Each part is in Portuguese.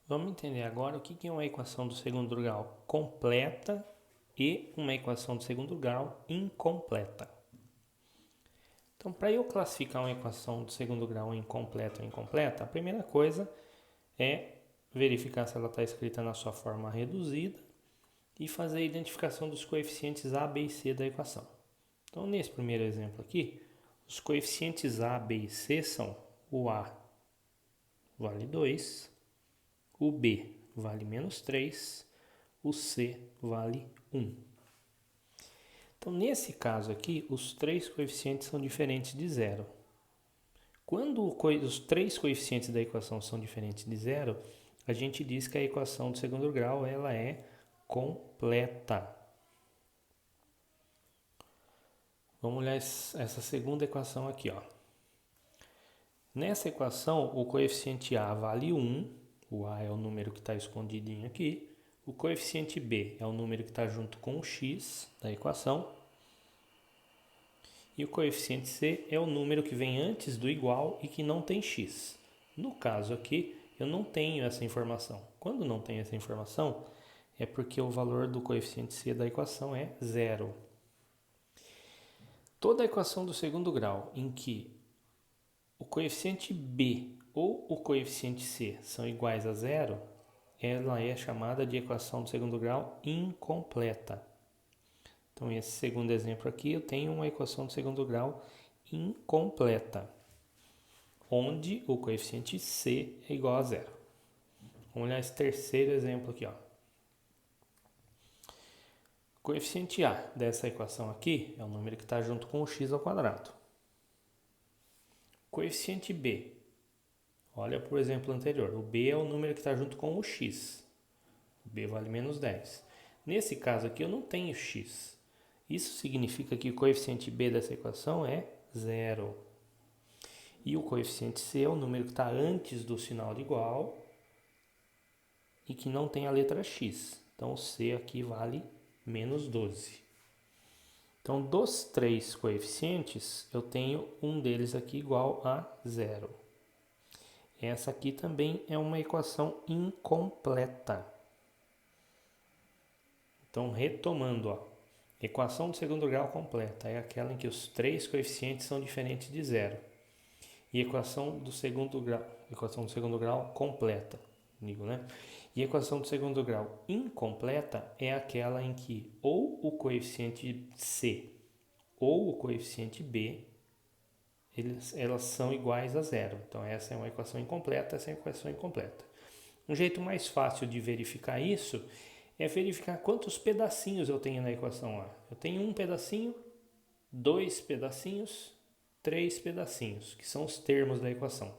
Vamos entender agora o que é uma equação do segundo grau completa e uma equação do segundo grau incompleta. Então, para eu classificar uma equação do segundo grau em completa ou incompleta, a primeira coisa é verificar se ela está escrita na sua forma reduzida e fazer a identificação dos coeficientes a, b e c da equação. Então, nesse primeiro exemplo aqui, os coeficientes a, b e c são o a vale 2, o b vale menos 3, o c vale 1. Então, nesse caso aqui, os três coeficientes são diferentes de zero. Quando os três coeficientes da equação são diferentes de zero, a gente diz que a equação do segundo grau ela é completa. Vamos olhar essa segunda equação aqui. Nessa equação, o coeficiente A vale 1, o A é o número que está escondidinho aqui, o coeficiente B é o número que está junto com o x da equação, e o coeficiente C é o número que vem antes do igual e que não tem x. No caso aqui, eu não tenho essa informação. Quando não tenho essa informação, é porque o valor do coeficiente C da equação é zero. Toda a equação do segundo grau em que o coeficiente B ou o coeficiente C são iguais a zero, ela é chamada de equação do segundo grau incompleta. Então, esse segundo exemplo aqui, eu tenho uma equação do segundo grau incompleta, onde o coeficiente C é igual a zero. Vamos olhar esse terceiro exemplo aqui. O coeficiente A dessa equação aqui é o número que está junto com o x ao quadrado. Coeficiente B, olha para o exemplo anterior, o B é o número que está junto com o x. O B vale menos 10. Nesse caso aqui eu não tenho x. Isso significa que o coeficiente B dessa equação é zero. E o coeficiente C é o número que está antes do sinal de igual e que não tem a letra x. Então o C aqui vale menos 12. Então dos três coeficientes, eu tenho um deles aqui igual a zero. Essa aqui também é uma equação incompleta. Então, retomando, equação do segundo grau completa é aquela em que os três coeficientes são diferentes de zero. E equação do segundo grau completa, digo, né? E equação do segundo grau incompleta é aquela em que ou o coeficiente C ou o coeficiente B elas são iguais a zero. Então, essa é uma equação incompleta, essa é uma equação incompleta. Um jeito mais fácil de verificar isso é verificar quantos pedacinhos eu tenho na equação A. Eu tenho um pedacinho, dois pedacinhos, três pedacinhos, que são os termos da equação.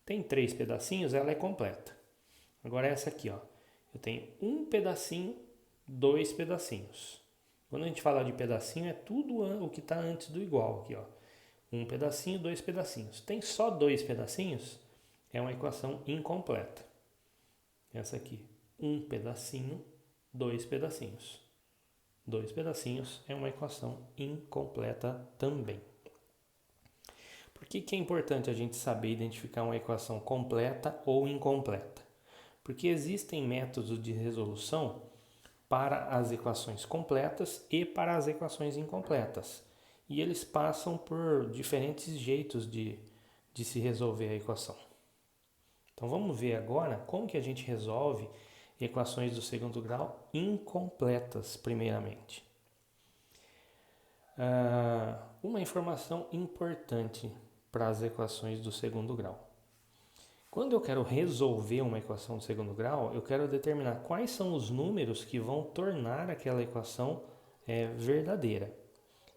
Tem três pedacinhos, ela é completa. Agora essa aqui, eu tenho um pedacinho, dois pedacinhos. Quando a gente fala de pedacinho, é tudo o que está antes do igual aqui, um pedacinho, dois pedacinhos. Tem só dois pedacinhos, é uma equação incompleta. Essa aqui, um pedacinho, dois pedacinhos. Dois pedacinhos é uma equação incompleta também. Por que é importante a gente saber identificar uma equação completa ou incompleta? Porque existem métodos de resolução para as equações completas e para as equações incompletas. E eles passam por diferentes jeitos de se resolver a equação. Então vamos ver agora como que a gente resolve equações do segundo grau incompletas, primeiramente. Uma informação importante para as equações do segundo grau. Quando eu quero resolver uma equação do segundo grau, eu quero determinar quais são os números que vão tornar aquela equação verdadeira.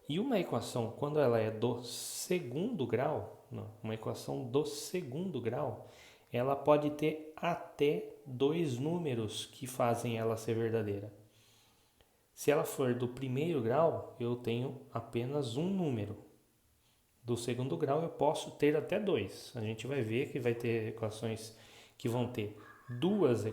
E uma equação, quando ela é do segundo grau, uma equação do segundo grau, ela pode ter até dois números que fazem ela ser verdadeira. Se ela for do primeiro grau, eu tenho apenas um número. Do segundo grau, eu posso ter até dois. A gente vai ver que vai ter equações que vão ter duas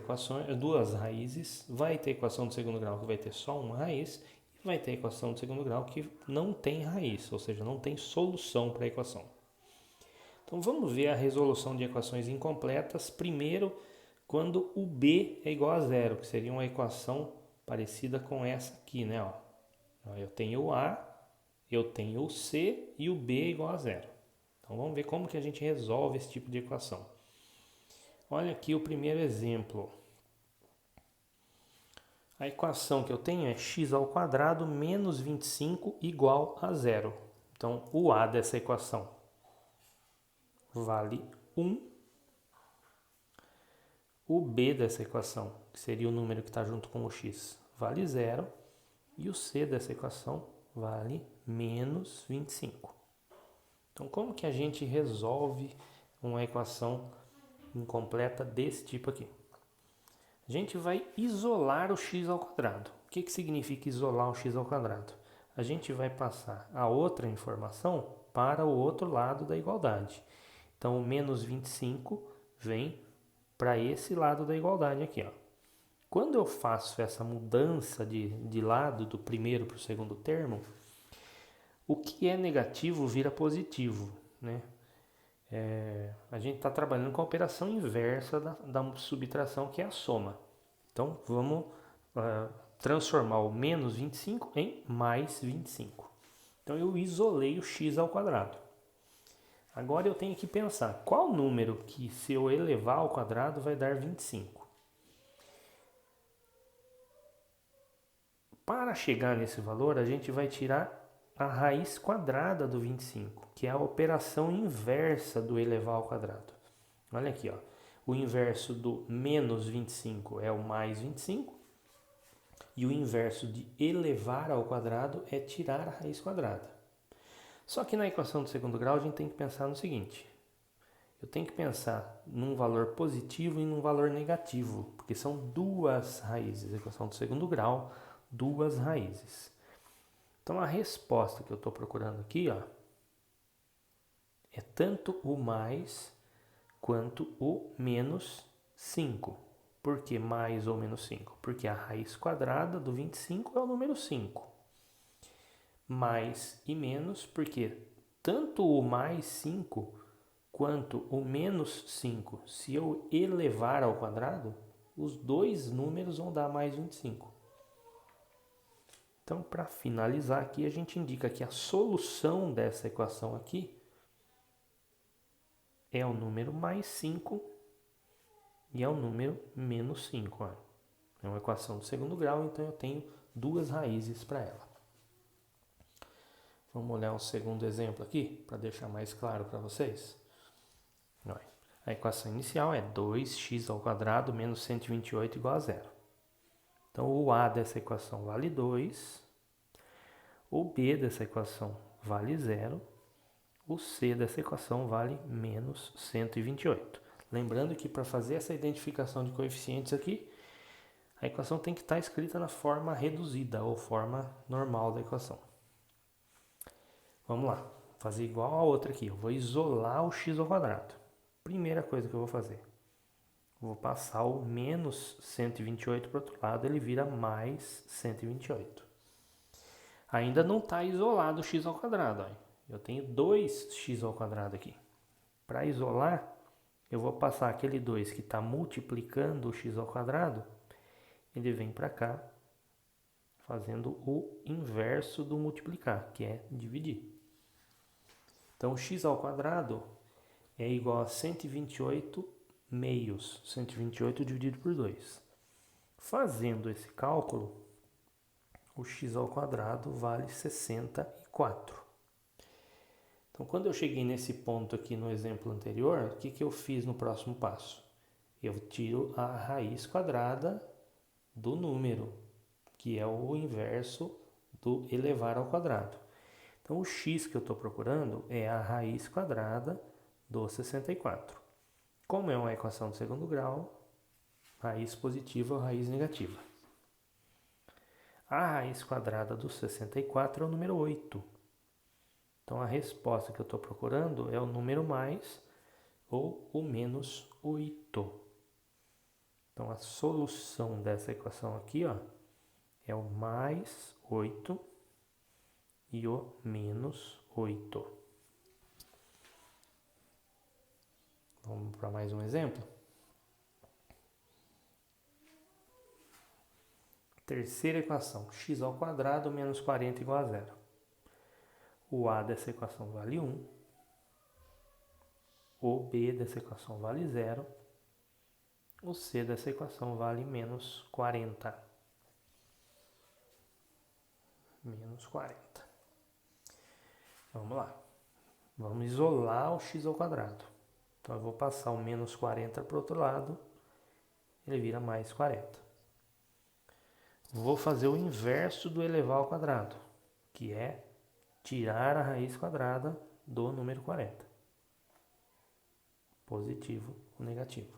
raízes. Vai ter equação do segundo grau que vai ter só uma raiz. E vai ter equação do segundo grau que não tem raiz, ou seja, não tem solução para a equação. Então vamos ver a resolução de equações incompletas, primeiro quando o b é igual a zero, que seria uma equação parecida com essa aqui, né? Ó. Eu tenho o a, eu tenho o c e o b é igual a zero. Então vamos ver como que a gente resolve esse tipo de equação. Olha aqui o primeiro exemplo. A equação que eu tenho é x ao quadrado menos 25 igual a zero. Então o a dessa equação vale 1. O b dessa equação, que seria o número que está junto com o x, vale 0. E o c dessa equação vale menos 25. Então, como que a gente resolve uma equação incompleta desse tipo aqui? A gente vai isolar o x ao quadrado. O que significa isolar o x ao quadrado? A gente vai passar a outra informação para o outro lado da igualdade. Então, o menos 25 vem para esse lado da igualdade aqui, ó. Quando eu faço essa mudança de lado do primeiro para o segundo termo, o que é negativo vira positivo, né? A gente está trabalhando com a operação inversa da subtração, que é a soma. Então, vamos transformar o menos 25 em mais 25. Então, eu isolei o x ao quadrado. Agora eu tenho que pensar qual número que, se eu elevar ao quadrado, vai dar 25. Para chegar nesse valor, a gente vai tirar a raiz quadrada do 25, que é a operação inversa do elevar ao quadrado. Olha aqui, ó. O inverso do menos 25 é o mais 25. E o inverso de elevar ao quadrado é tirar a raiz quadrada. Só que na equação do segundo grau a gente tem que pensar no seguinte. Eu tenho que pensar num valor positivo e num valor negativo, porque são duas raízes. A equação do segundo grau, duas raízes. Então a resposta que eu estou procurando aqui, ó, é tanto o mais quanto o menos 5. Por que mais ou menos 5? Porque a raiz quadrada do 25 é o número 5. Mais e menos, porque tanto o mais 5 quanto o menos 5, se eu elevar ao quadrado, os dois números vão dar mais 25. Então, para finalizar aqui, a gente indica que a solução dessa equação aqui é o número mais 5 e é o número menos 5. Ó. É uma equação do segundo grau, então eu tenho duas raízes para ela. Vamos olhar um segundo exemplo aqui, para deixar mais claro para vocês. A equação inicial é 2x ao quadrado menos 128 igual a zero. Então, o a dessa equação vale 2, o b dessa equação vale 0, o c dessa equação vale menos 128. Lembrando que para fazer essa identificação de coeficientes aqui, a equação tem que estar escrita na forma reduzida ou forma normal da equação. Vamos lá, fazer igual a outra aqui. Eu vou isolar o x ao quadrado. Primeira coisa que eu vou fazer, vou passar o menos 128 para o outro lado, ele vira mais 128. Ainda não está isolado o x ao quadrado. Ó. Eu tenho 2x ao quadrado aqui. Para isolar, eu vou passar aquele 2 que está multiplicando o x ao quadrado, ele vem para cá, fazendo o inverso do multiplicar, que é dividir. Então, x ao quadrado é igual a 128 meios, 128 dividido por 2. Fazendo esse cálculo, o x ao quadrado vale 64. Então, quando eu cheguei nesse ponto aqui no exemplo anterior, o que eu fiz no próximo passo? Eu tiro a raiz quadrada do número, que é o inverso do elevar ao quadrado. Então, o x que eu estou procurando é a raiz quadrada do 64. Como é uma equação de segundo grau, raiz positiva ou raiz negativa. A raiz quadrada do 64 é o número 8. Então, a resposta que eu estou procurando é o número mais ou o menos 8. Então, a solução dessa equação aqui, ó, é o mais 8 e o menos 8. Vamos para mais um exemplo? Terceira equação, x ao quadrado menos 40 igual a zero. O a dessa equação vale 1. O b dessa equação vale zero. O c dessa equação vale menos 40. Menos 40. Vamos lá. Vamos isolar o x ao quadrado. Então eu vou passar o menos 40 para o outro lado. Ele vira mais 40. Vou fazer o inverso do elevar ao quadrado, que é tirar a raiz quadrada do número 40. Positivo ou negativo.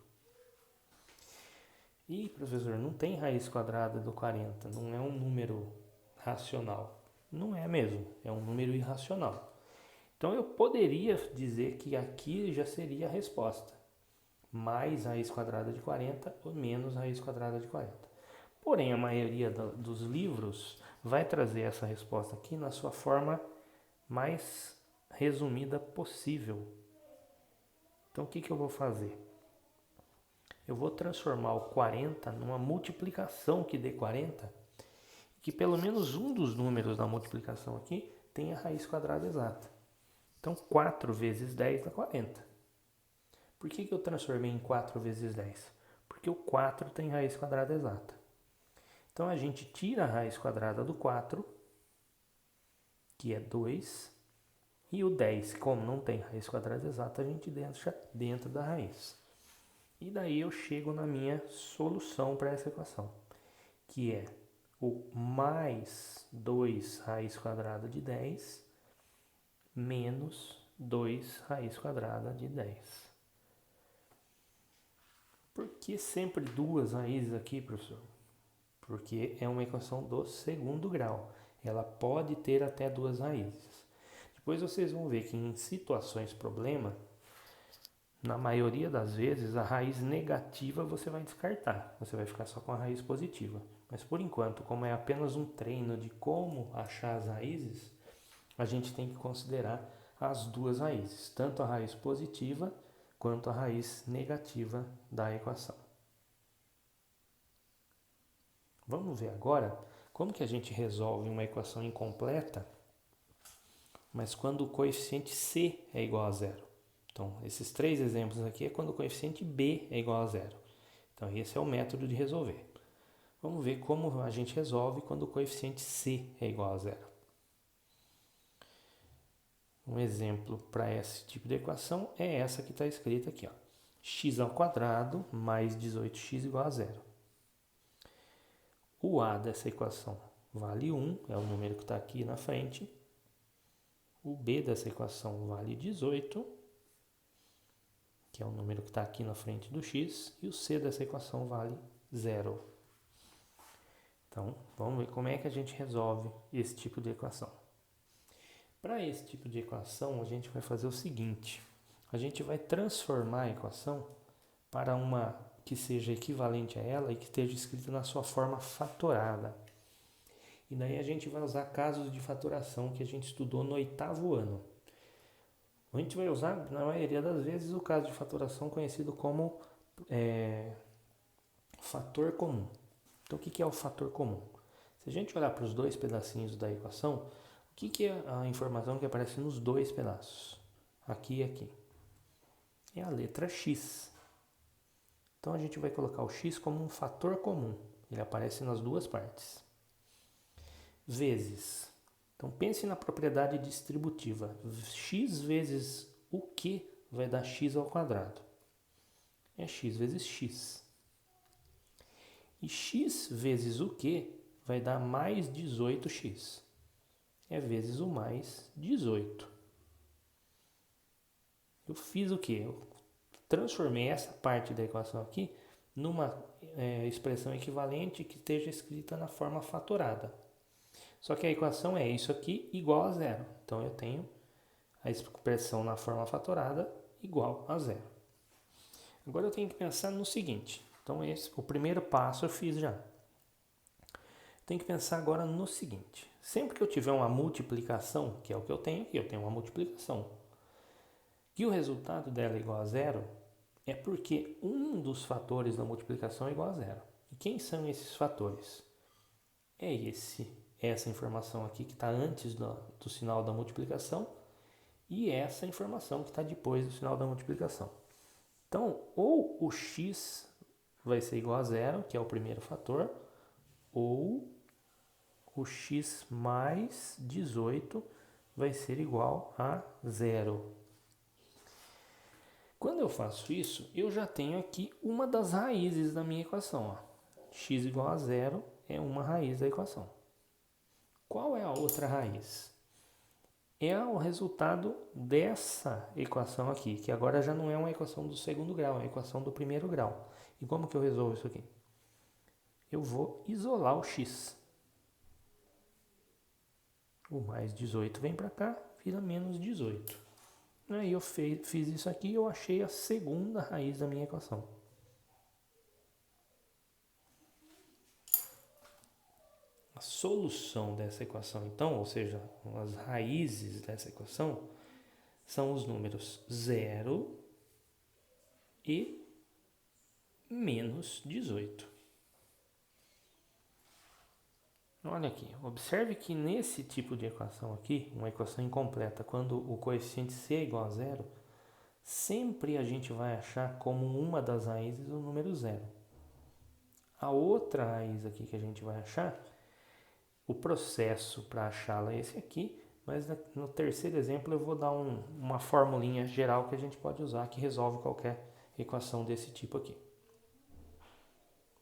E, professor, não tem raiz quadrada do 40, não é um número racional. Não é mesmo, é um número irracional. Então eu poderia dizer que aqui já seria a resposta. Mais raiz quadrada de 40 ou menos raiz quadrada de 40. Porém, a maioria dos livros vai trazer essa resposta aqui na sua forma mais resumida possível. Então, o que eu vou fazer? Eu vou transformar o 40 numa multiplicação que dê 40, que pelo menos um dos números da multiplicação aqui tenha raiz quadrada exata. Então, 4 vezes 10 dá 40. Por que eu transformei em 4 vezes 10? Porque o 4 tem raiz quadrada exata. Então, a gente tira a raiz quadrada do 4, que é 2, e o 10, como não tem raiz quadrada exata, a gente deixa dentro da raiz. E daí eu chego na minha solução para essa equação, que é o mais 2 raiz quadrada de 10 menos 2 raiz quadrada de 10. Por que sempre duas raízes aqui, professor? Porque é uma equação do segundo grau. Ela pode ter até duas raízes. Depois vocês vão ver que em situações problema, na maioria das vezes, a raiz negativa você vai descartar. Você vai ficar só com a raiz positiva. Mas por enquanto, como é apenas um treino de como achar as raízes, a gente tem que considerar as duas raízes, tanto a raiz positiva quanto a raiz negativa da equação. Vamos ver agora como que a gente resolve uma equação incompleta, mas quando o coeficiente c é igual a zero. Então, esses 3 exemplos aqui é quando o coeficiente b é igual a zero. Então, esse é o método de resolver. Vamos ver como a gente resolve quando o coeficiente c é igual a zero. Um exemplo para esse tipo de equação é essa que está escrita aqui, ó. X ao quadrado mais 18x igual a zero. O a dessa equação vale 1, é o número que está aqui na frente. O b dessa equação vale 18, que é o número que está aqui na frente do x. E o c dessa equação vale 0. Então, vamos ver como é que a gente resolve esse tipo de equação. Para esse tipo de equação, a gente vai fazer o seguinte. A gente vai transformar a equação para uma que seja equivalente a ela e que esteja escrita na sua forma fatorada. E daí a gente vai usar casos de fatoração que a gente estudou no 8º ano. A gente vai usar, na maioria das vezes, o caso de fatoração conhecido como fator comum. Então, o que é o fator comum? Se a gente olhar para os dois pedacinhos da equação, o que é a informação que aparece nos dois pedaços? Aqui e aqui. É a letra x. Então, a gente vai colocar o x como um fator comum. Ele aparece nas duas partes. Vezes. Então, pense na propriedade distributiva. X vezes o que vai dar x ao quadrado? É x vezes x. E x vezes o que vai dar mais 18x. É vezes o mais 18. Eu fiz o que? Eu transformei essa parte da equação aqui numa expressão equivalente que esteja escrita na forma fatorada. Só que a equação é isso aqui igual a zero. Então, eu tenho a expressão na forma fatorada igual a zero. Agora, eu tenho que pensar no seguinte. Então, o primeiro passo eu fiz já. Tenho que pensar agora no seguinte. Sempre que eu tiver uma multiplicação, que é o que eu tenho aqui, eu tenho uma multiplicação, que o resultado dela é igual a zero, é porque um dos fatores da multiplicação é igual a zero. E quem são esses fatores? essa informação aqui que está antes do sinal da multiplicação e essa informação que está depois do sinal da multiplicação. Então, ou o x vai ser igual a zero, que é o primeiro fator, ou o x mais 18 vai ser igual a zero. Quando eu faço isso, eu já tenho aqui uma das raízes da minha equação. Ó. X igual a zero é uma raiz da equação. Qual é a outra raiz? É o resultado dessa equação aqui, que agora já não é uma equação do segundo grau, é uma equação do primeiro grau. E como que eu resolvo isso aqui? Eu vou isolar o x. O mais 18 vem para cá, vira menos 18. Aí eu fiz isso aqui e eu achei a segunda raiz da minha equação. A solução dessa equação, então, ou seja, as raízes dessa equação, são os números 0 e menos 18. Olha aqui, observe que nesse tipo de equação aqui, uma equação incompleta, quando o coeficiente c é igual a zero, sempre a gente vai achar como uma das raízes o número 0. A outra raiz aqui que a gente vai achar, o processo para achá-la é esse aqui, mas no terceiro exemplo eu vou dar uma formulinha geral que a gente pode usar que resolve qualquer equação desse tipo aqui.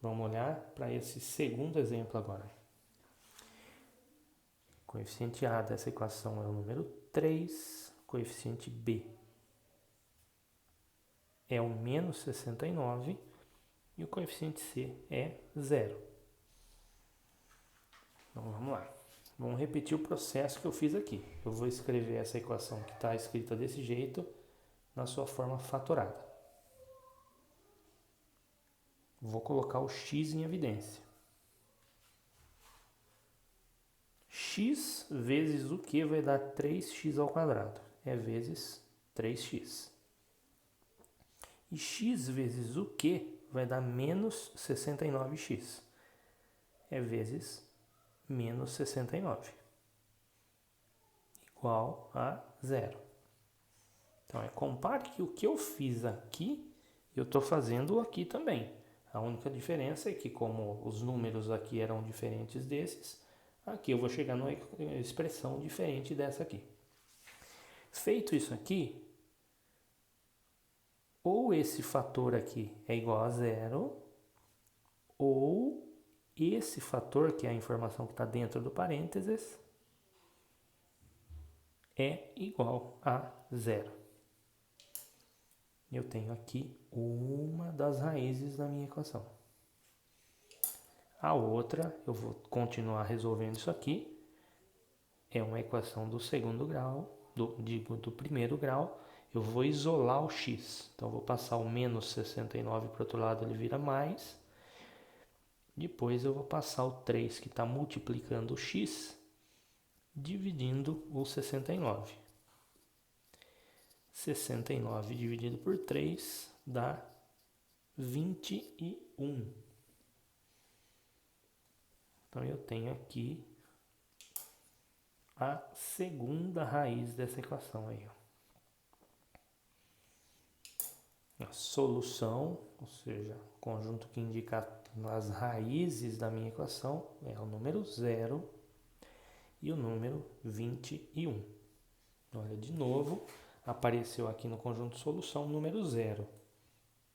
Vamos olhar para esse segundo exemplo agora. O coeficiente A dessa equação é o número 3, o coeficiente B é o menos 69 e o coeficiente C é 0. Então vamos lá. Vamos repetir o processo que eu fiz aqui. Eu vou escrever essa equação que está escrita desse jeito na sua forma fatorada. Vou colocar o x em evidência. X vezes o que vai dar 3x ao quadrado? É vezes 3x. E x vezes o que vai dar menos 69x? É vezes menos 69. Igual a 0. Então, compare que o que eu fiz aqui, eu estou fazendo aqui também. A única diferença é que, como os números aqui eram diferentes desses, aqui eu vou chegar numa expressão diferente dessa aqui. Feito isso aqui, ou esse fator aqui é igual a 0, ou esse fator, que é a informação que está dentro do parênteses, é igual a 0. Eu tenho aqui uma das raízes da minha equação. A outra, eu vou continuar resolvendo isso aqui, é uma equação do segundo grau, do primeiro grau. Eu vou isolar o x, então eu vou passar o menos 69 para o outro lado, ele vira mais. Depois eu vou passar o 3 que está multiplicando o x, dividindo o 69. 69 dividido por 3 dá 21. Então eu tenho aqui a segunda raiz dessa equação aí. A solução, ou seja, o conjunto que indica as raízes da minha equação é o número 0 e o número 21. Olha, de novo, apareceu aqui no conjunto solução o número 0,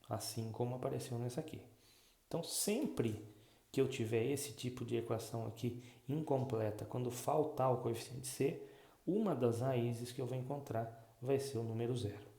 assim como apareceu nessa aqui. Então, sempre que eu tiver esse tipo de equação aqui incompleta, quando faltar o coeficiente c, uma das raízes que eu vou encontrar vai ser o número 0.